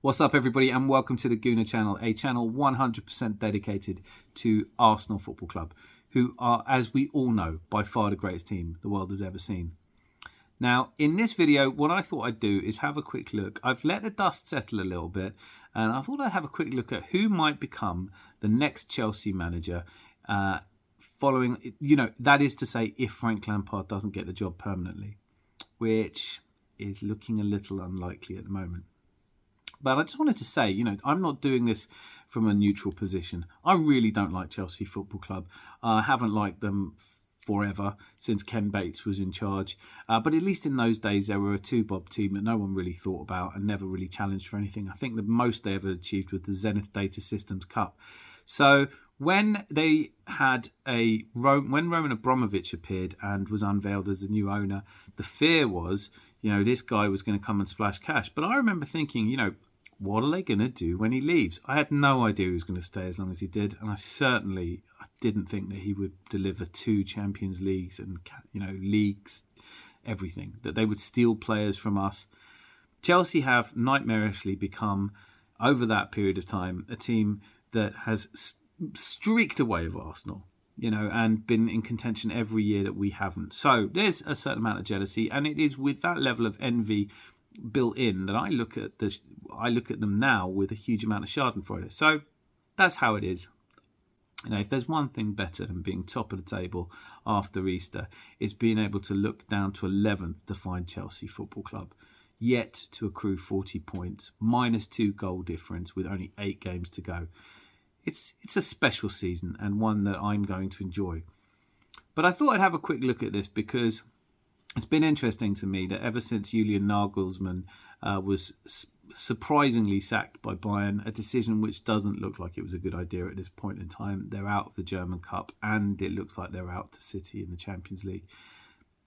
What's up, everybody, and welcome to the Gooner channel, a channel 100% dedicated to Arsenal Football Club, who are, as we all know, by far the greatest team the world has ever seen. Now, in this video, what I thought I'd do is have a quick look. I've let the dust settle a little bit, and I thought I'd have a quick look at who might become the next Chelsea manager following, that is to say, if Frank Lampard doesn't get the job permanently, which is looking a little unlikely at the moment. But I just wanted to say, I'm not doing this from a neutral position. I really don't like Chelsea Football Club. I haven't liked them forever, since Ken Bates was in charge. But at least in those days, they were a two-bob team that no one really thought about and never really challenged for anything. I think the most they ever achieved was the Zenith Data Systems Cup. So when they had when Roman Abramovich appeared and was unveiled as the new owner, the fear was, this guy was going to come and splash cash. But I remember thinking, what are they going to do when he leaves? I had no idea he was going to stay as long as he did, and I didn't think that he would deliver 2 Champions Leagues and leagues, everything, that they would steal players from us. Chelsea have nightmarishly become, over that period of time, a team that has streaked away of Arsenal, and been in contention every year that we haven't. So there's a certain amount of jealousy, and it is with that level of envy built in that I look at them now with a huge amount of schadenfreude. So that's how it is. If there's one thing better than being top of the table after Easter, it's being able to look down to 11th to find Chelsea Football Club, yet to accrue 40 points, -2 goal difference with only 8 games to go. It's a special season and one that I'm going to enjoy. But I thought I'd have a quick look at this because it's been interesting to me that ever since Julian Nagelsmann was surprisingly sacked by Bayern, a decision which doesn't look like it was a good idea at this point in time. They're out of the German Cup, and it looks like they're out to City in the Champions League.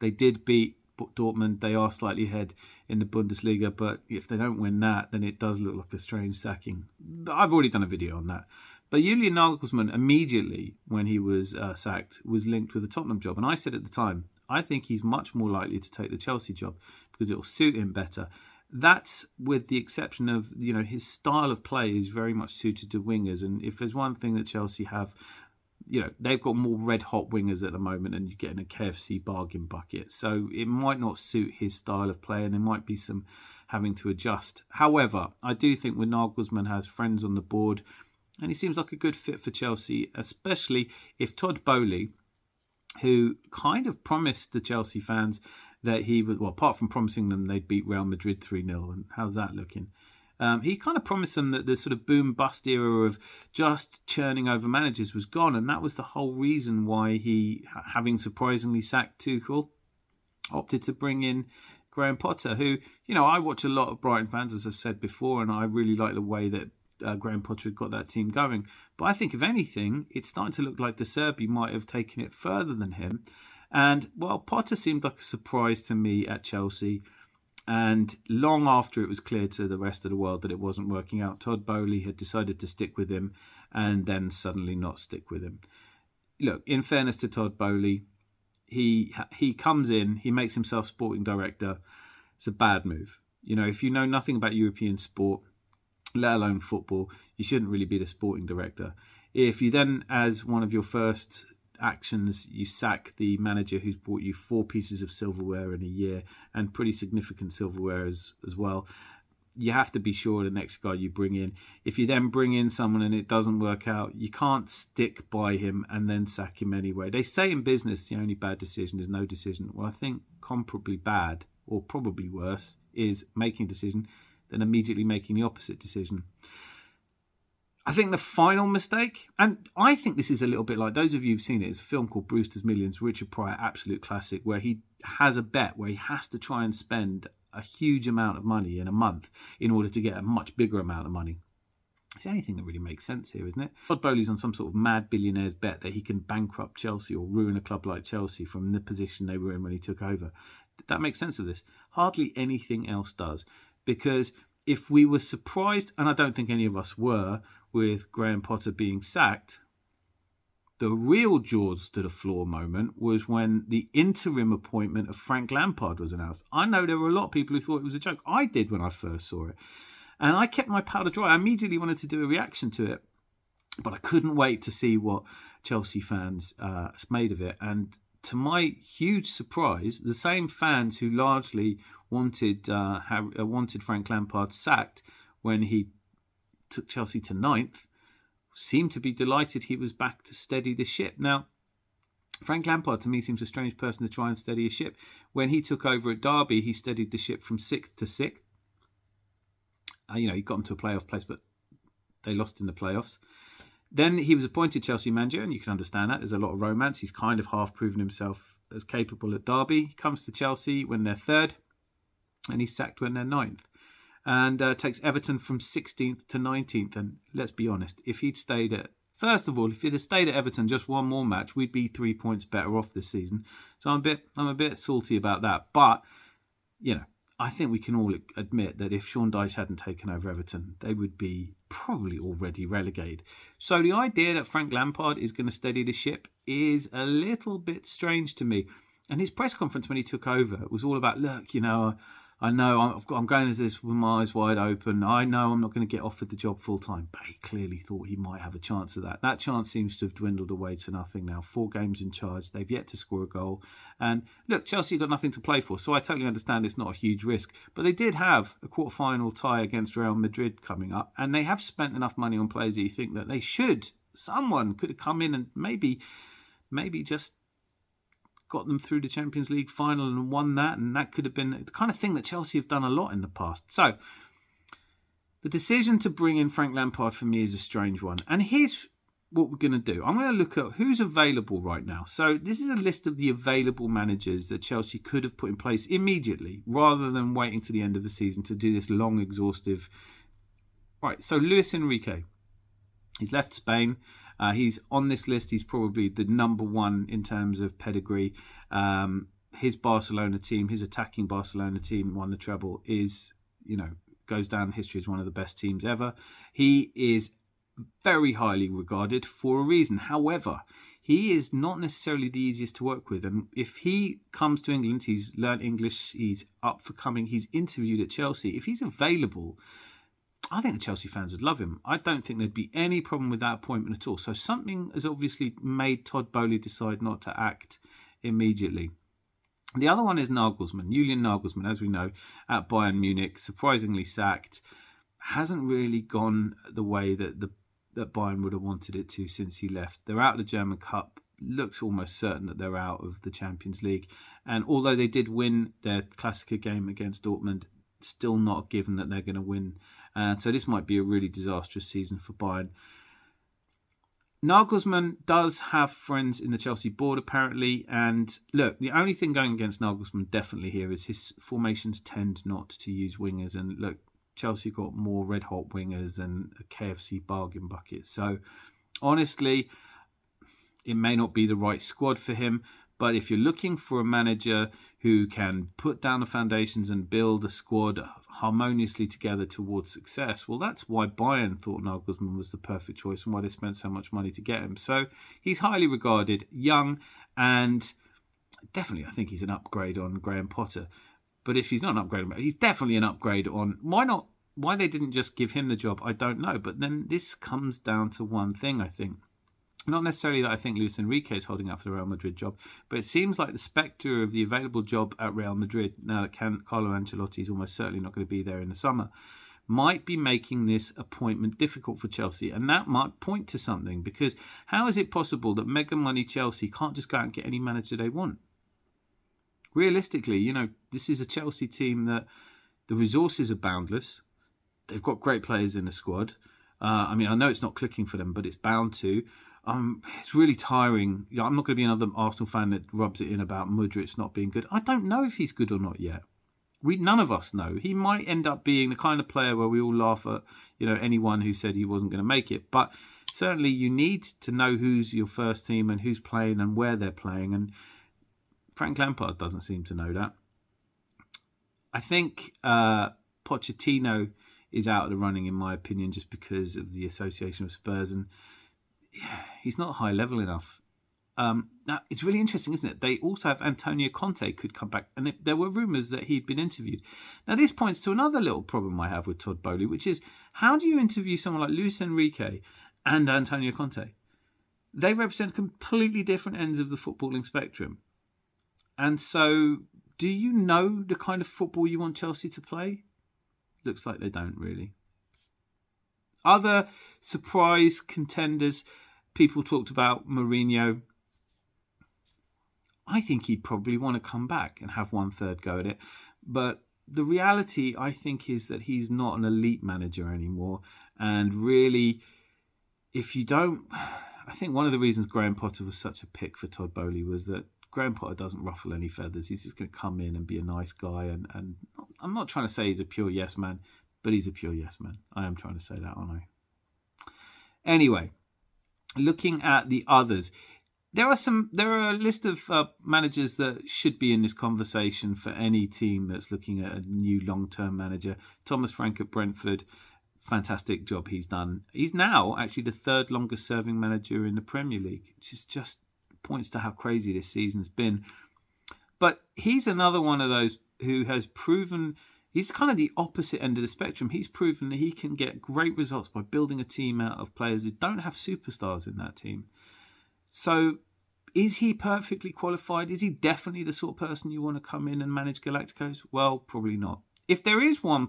They did beat Dortmund. They are slightly ahead in the Bundesliga, but if they don't win that, then it does look like a strange sacking. I've already done a video on that. But Julian Nagelsmann, immediately when he was sacked, was linked with the Tottenham job. And I said at the time, I think he's much more likely to take the Chelsea job because it will suit him better. That's with the exception of, his style of play is very much suited to wingers. And if there's one thing that Chelsea have, they've got more red-hot wingers at the moment than you get in a KFC bargain bucket. So it might not suit his style of play, and there might be some having to adjust. However, I do think when Nagelsmann has friends on the board, and he seems like a good fit for Chelsea, especially if Todd Boehly, who kind of promised the Chelsea fans that he would, apart from promising them they'd beat Real Madrid 3-0, and how's that looking? He kind of promised them that the sort of boom-bust era of just churning over managers was gone, and that was the whole reason why he, having surprisingly sacked Tuchel, opted to bring in Graham Potter, who, I watch a lot of Brighton fans, as I've said before, and I really like the way that Graham Potter had got that team going. But I think, if anything, it's starting to look like De Zerbi might have taken it further than him. And, Potter seemed like a surprise to me at Chelsea. And long after it was clear to the rest of the world that it wasn't working out, Todd Boehly had decided to stick with him and then suddenly not stick with him. Look, in fairness to Todd Boehly, he comes in, he makes himself sporting director. It's a bad move. If you know nothing about European sport, let alone football, you shouldn't really be the sporting director. If you then, as one of your first actions, you sack the manager who's bought you 4 pieces of silverware in a year, and pretty significant silverware as well, you have to be sure the next guy you bring in, if you then bring in someone and it doesn't work out, you can't stick by him and then sack him anyway. They say in business the only bad decision is no decision. Well, I think comparably bad, or probably worse, is making a decision than immediately making the opposite decision. I think the final mistake, and I think this is a little bit like, those of you who've seen it, it's a film called Brewster's Millions, Richard Pryor, absolute classic, where he has a bet where he has to try and spend a huge amount of money in a month in order to get a much bigger amount of money. It's anything that really makes sense here, isn't it? Todd Boehly's on some sort of mad billionaire's bet that he can bankrupt Chelsea or ruin a club like Chelsea from the position they were in when he took over. That makes sense of this. Hardly anything else does. Because if we were surprised, and I don't think any of us were, with Graham Potter being sacked, the real jaws to the floor moment was when the interim appointment of Frank Lampard was announced. I know there were a lot of people who thought it was a joke. I did when I first saw it. And I kept my powder dry. I immediately wanted to do a reaction to it, but I couldn't wait to see what Chelsea fans made of it. And to my huge surprise, the same fans who largely wanted Frank Lampard sacked when he took Chelsea to ninth seemed to be delighted he was back to steady the ship. Now, Frank Lampard, to me, seems a strange person to try and steady a ship. When he took over at Derby, he steadied the ship from 6th to 6th. He got them to a playoff place, but they lost in the playoffs. Then he was appointed Chelsea manager, and you can understand that. There's a lot of romance. He's kind of half proven himself as capable at Derby. He comes to Chelsea when they're 3rd, and he's sacked when they're 9th. And takes Everton from 16th to 19th. And let's be honest, if he'd stayed at... First of all, if he'd have stayed at Everton just one more match, we'd be 3 points better off this season. So I'm a bit salty about that. But, I think we can all admit that if Sean Dyche hadn't taken over Everton, they would be probably already relegated. So the idea that Frank Lampard is going to steady the ship is a little bit strange to me. And his press conference when he took over was all about, look, I know I'm going into this with my eyes wide open. I know I'm not going to get offered the job full time, but he clearly thought he might have a chance of that. That chance seems to have dwindled away to nothing now. 4 games in charge. They've yet to score a goal. And look, Chelsea got nothing to play for, so I totally understand it's not a huge risk. But they did have a quarter-final tie against Real Madrid coming up, and they have spent enough money on players that you think that someone could have come in and maybe just got them through the Champions League final and won that, and that could have been the kind of thing that Chelsea have done a lot in the past. So the decision to bring in Frank Lampard for me is a strange one. And here's what we're going to do. I'm going to look at who's available right now. So this is a list of the available managers that Chelsea could have put in place immediately rather than waiting to the end of the season to do this long, exhaustive... Right, so Luis Enrique. He's left Spain. He's on this list. He's probably the number one in terms of pedigree. His Barcelona team, his attacking Barcelona team, won the treble, goes down in history as one of the best teams ever. He is very highly regarded for a reason. However, he is not necessarily the easiest to work with. And if he comes to England, he's learned English, he's up for coming, he's interviewed at Chelsea. If he's available, I think the Chelsea fans would love him. I don't think there'd be any problem with that appointment at all. So something has obviously made Todd Boehly decide not to act immediately. The other one is Nagelsmann. Julian Nagelsmann, as we know, at Bayern Munich, surprisingly sacked. Hasn't really gone the way that Bayern would have wanted it to since he left. They're out of the German Cup. Looks almost certain that they're out of the Champions League. And although they did win their Klassiker game against Dortmund, still not given that they're going to win. So this might be a really disastrous season for Bayern. Nagelsmann does have friends in the Chelsea board, apparently. And look, the only thing going against Nagelsmann definitely here is his formations tend not to use wingers. And look, Chelsea got more red-hot wingers than a KFC bargain bucket. So honestly, it may not be the right squad for him. But if you're looking for a manager who can put down the foundations and build a squad harmoniously together towards success, well, that's why Bayern thought Nagelsmann was the perfect choice and why they spent so much money to get him. So he's highly regarded, young, and definitely I think he's an upgrade on Graham Potter. But if he's not an upgrade, he's definitely an upgrade on... Why they didn't just give him the job, I don't know. But then this comes down to one thing, I think. Not necessarily that I think Luis Enrique is holding out for the Real Madrid job, but it seems like the spectre of the available job at Real Madrid, now that Carlo Ancelotti is almost certainly not going to be there in the summer, might be making this appointment difficult for Chelsea. And that might point to something, because how is it possible that mega money Chelsea can't just go out and get any manager they want? Realistically, this is a Chelsea team that the resources are boundless. They've got great players in the squad. I know it's not clicking for them, but it's bound to. It's really tiring. I'm not going to be another Arsenal fan that rubs it in about Mudryk not being good. I don't know if he's good or not yet. None of us know. He might end up being the kind of player where we all laugh at, anyone who said he wasn't going to make it. But certainly you need to know who's your first team and who's playing and where they're playing. And Frank Lampard doesn't seem to know that. I think Pochettino is out of the running, in my opinion, just because of the association with Spurs. And he's not high level enough. Now, it's really interesting, isn't it? They also have Antonio Conte could come back. And there were rumours that he'd been interviewed. Now, this points to another little problem I have with Todd Boehly, which is how do you interview someone like Luis Enrique and Antonio Conte? They represent completely different ends of the footballing spectrum. And so, do you know the kind of football you want Chelsea to play? Looks like they don't really. Other surprise contenders, people talked about Mourinho. I think he'd probably want to come back and have 1/3 go at it. But the reality, I think, is that he's not an elite manager anymore. And really, if you don't... I think one of the reasons Graham Potter was such a pick for Todd Boehly was that Graham Potter doesn't ruffle any feathers. He's just going to come in and be a nice guy. And I'm not trying to say he's a pure yes man, but he's a pure yes man. I am trying to say that, aren't I? Anyway, looking at the others, there are a list of managers that should be in this conversation for any team that's looking at a new long-term manager. Thomas Frank at Brentford, fantastic job he's done. He's now actually the third longest serving manager in the Premier League, which is just points to how crazy this season's been. But he's another one of those who has proven, he's kind of the opposite end of the spectrum. He's proven that he can get great results by building a team out of players who don't have superstars in that team. So is he perfectly qualified? Is he definitely the sort of person you want to come in and manage Galacticos? Well, probably not. If there is one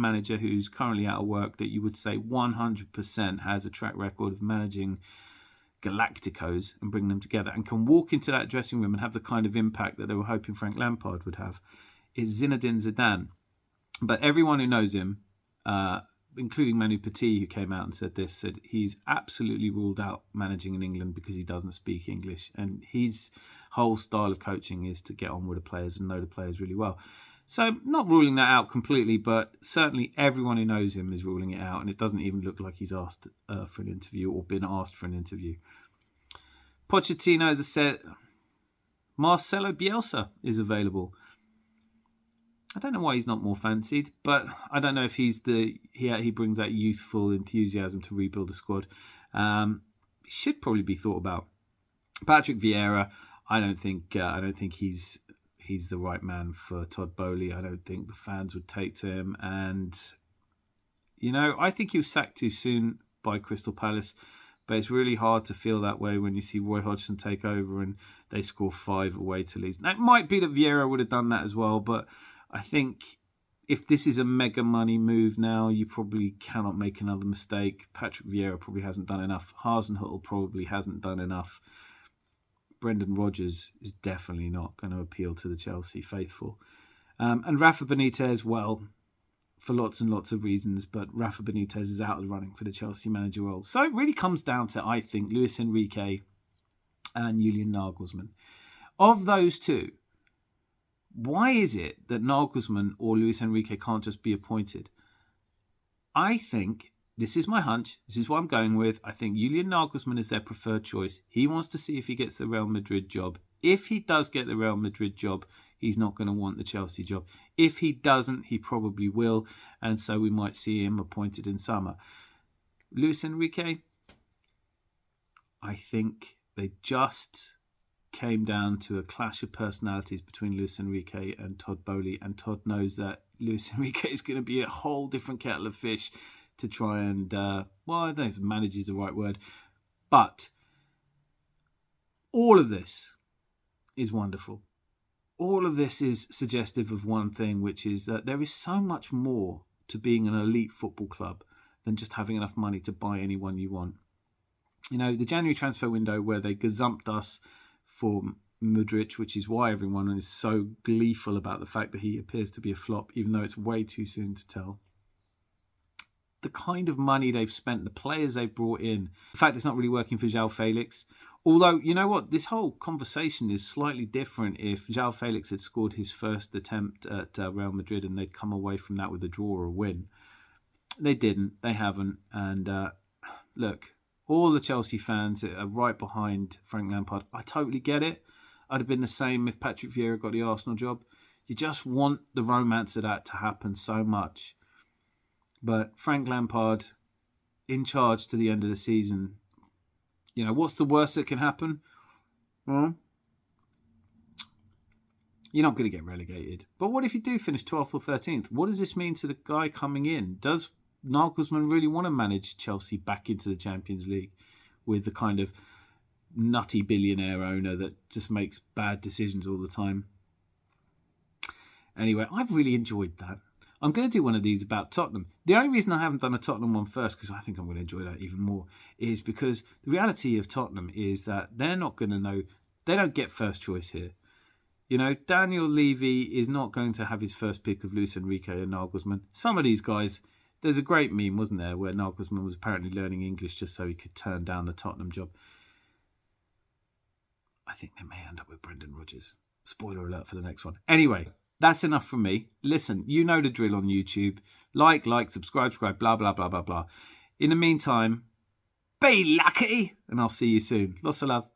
manager who's currently out of work that you would say 100% has a track record of managing Galacticos and bring them together and can walk into that dressing room and have the kind of impact that they were hoping Frank Lampard would have, is Zinedine Zidane. But everyone who knows him, including Manu Petit, who came out and said this, said he's absolutely ruled out managing in England because he doesn't speak English. And his whole style of coaching is to get on with the players and know the players really well. So not ruling that out completely, but certainly everyone who knows him is ruling it out. And it doesn't even look like he's asked for an interview or been asked for an interview. Pochettino, as I said, Marcelo Bielsa is available. I don't know why he's not more fancied, but I don't know if he brings that youthful enthusiasm to rebuild a squad. Should probably be thought about. Patrick Vieira, I don't think he's the right man for Todd Boehly. I don't think the fans would take to him, and I think he was sacked too soon by Crystal Palace. But it's really hard to feel that way when you see Roy Hodgson take over and they score 5 away to Leeds. Now, it might be that Vieira would have done that as well, but I think if this is a mega money move now, you probably cannot make another mistake. Patrick Vieira probably hasn't done enough. Hasenhüttl probably hasn't done enough. Brendan Rodgers is definitely not going to appeal to the Chelsea faithful. And Rafa Benitez, well, for lots and lots of reasons, but Rafa Benitez is out of the running for the Chelsea manager role. So it really comes down to, I think, Luis Enrique and Julian Nagelsmann. Of those two, why is it that Nagelsmann or Luis Enrique can't just be appointed? I think, this is my hunch, this is what I'm going with, I think Julian Nagelsmann is their preferred choice. He wants to see if he gets the Real Madrid job. If he does get the Real Madrid job, he's not going to want the Chelsea job. If he doesn't, he probably will, and so we might see him appointed in summer. Luis Enrique, I think they just came down to a clash of personalities between Luis Enrique and Todd Boehly, and Todd knows that Luis Enrique is going to be a whole different kettle of fish to try and, I don't know if manage is the right word, but all of this is wonderful. All of this is suggestive of one thing, which is that there is so much more to being an elite football club than just having enough money to buy anyone you want. The January transfer window where they gazumped us for Mudryk, which is why everyone is so gleeful about the fact that he appears to be a flop, even though it's way too soon to tell. The kind of money they've spent, the players they've brought in, the fact it's not really working for João Felix. Although, you know what, this whole conversation is slightly different if João Felix had scored his first attempt at Real Madrid and they'd come away from that with a draw or a win. They didn't, they haven't. And look, all the Chelsea fans are right behind Frank Lampard. I totally get it. I'd have been the same if Patrick Vieira got the Arsenal job. You just want the romance of that to happen so much. But Frank Lampard, in charge to the end of the season, what's the worst that can happen? Well, you're not going to get relegated. But what if you do finish 12th or 13th? What does this mean to the guy coming in? Does Nagelsmann really want to manage Chelsea back into the Champions League with the kind of nutty billionaire owner that just makes bad decisions all the time? Anyway, I've really enjoyed that. I'm going to do one of these about Tottenham. The only reason I haven't done a Tottenham one first, because I think I'm going to enjoy that even more, is because the reality of Tottenham is that they're not going to know, they don't get first choice here. You know, Daniel Levy is not going to have his first pick of Luis Enrique and Nagelsmann. Some of these guys, there's a great meme, wasn't there, where Nagelsmann was apparently learning English just so he could turn down the Tottenham job. I think they may end up with Brendan Rodgers. Spoiler alert for the next one. Anyway, that's enough from me. Listen, you know the drill on YouTube. Like, subscribe, blah, blah, blah, blah, blah. In the meantime, be lucky, and I'll see you soon. Lots of love.